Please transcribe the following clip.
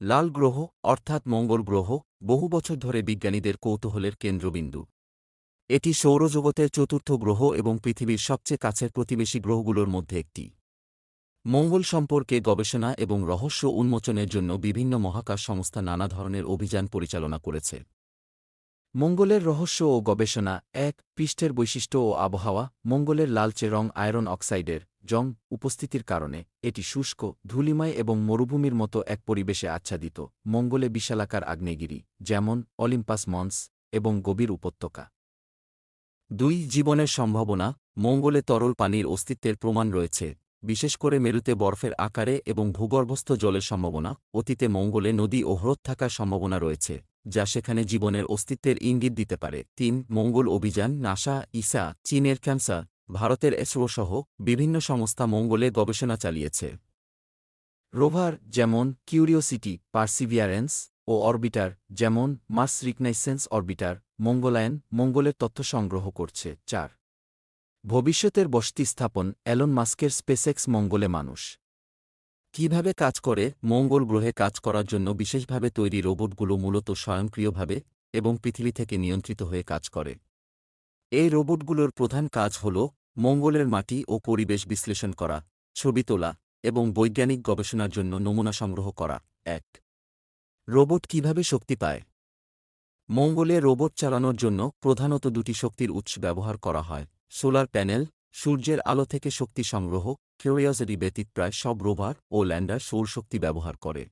লাল গ্রহ অর্থাৎ মঙ্গল গ্রহ বহু বছর ধরে বিজ্ঞানীদের কৌতূহলের কেন্দ্রবিন্দু। এটি সৌরজগতের চতুর্থ গ্রহ এবং পৃথিবীর সবচেয়ে কাছের প্রতিবেশী গ্রহগুলোর মধ্যে একটি। মঙ্গল সম্পর্কে গবেষণা এবং রহস্য উন্মোচনের জন্য বিভিন্ন মহাকাশ সংস্থা নানা ধরনের অভিযান পরিচালনা করেছে। মঙ্গলের রহস্য ও গবেষণা। পৃষ্ঠের বৈশিষ্ট্য ও আবহাওয়া। মঙ্গলের লালচে রং আয়রন অক্সাইডের জং উপস্থিতির কারণে এটি শুষ্ক, ধূলিময় এবং মরুভূমির মতো এক পরিবেশে আচ্ছাদিত। মঙ্গলে বিশালাকার আগ্নেয়গিরি, যেমন অলিম্পাস মন্স, এবং গভীর উপত্যকা। জীবনের সম্ভাবনা। মঙ্গলে তরল পানির অস্তিত্বের প্রমাণ রয়েছে, বিশেষ করে মেরুতে বরফের আকারে এবং ভূগর্ভস্থ জলের সম্ভাবনা। অতীতে মঙ্গলে নদী ও হ্রদ থাকার সম্ভাবনা রয়েছে, যা সেখানে জীবনের অস্তিত্বের ইঙ্গিত দিতে পারে। মঙ্গল অভিযান। নাসা, ইসা, চীনের ক্যান্সার, ভারতের এসরো সহ বিভিন্ন সংস্থা মঙ্গলে গবেষণা চালিয়েছে। রোভার, যেমন কিউরিওসিটি, পার্সিভিয়ারেন্স, ও অরবিটার, যেমন মার্স রিকনাইসেন্স অরবিটার, মঙ্গলায়ন, মঙ্গলের তথ্য সংগ্রহ করছে। ভবিষ্যতের বসতি স্থাপন। এলন মাস্কের স্পেসএক্স মঙ্গলে মানুষ কিভাবে কাজ করে। মঙ্গল গ্রহে কাজ করার জন্য বিশেষভাবে তৈরি রোবটগুলো মূলত স্বয়ংক্রিয়ভাবে এবং পৃথিবী থেকে নিয়ন্ত্রিত হয়ে কাজ করে। এই রোবটগুলোর প্রধান কাজ হল মঙ্গলের মাটি ও পরিবেশ বিশ্লেষণ করা, ছবি তোলা এবং বৈজ্ঞানিক গবেষণার জন্য নমুনা সংগ্রহ করা। রোবট কিভাবে শক্তি পায়। মঙ্গলে রোবট চালানোর জন্য প্রধানত দুটি শক্তির উৎস ব্যবহার করা হয়: সোলার প্যানেল, সূর্যের আলো থেকে শক্তি সংগ্রহ। কিউরিওসিটি ব্যতীত প্রায় সব রোভার ও ল্যান্ডার সৌরশক্তি ব্যবহার করে।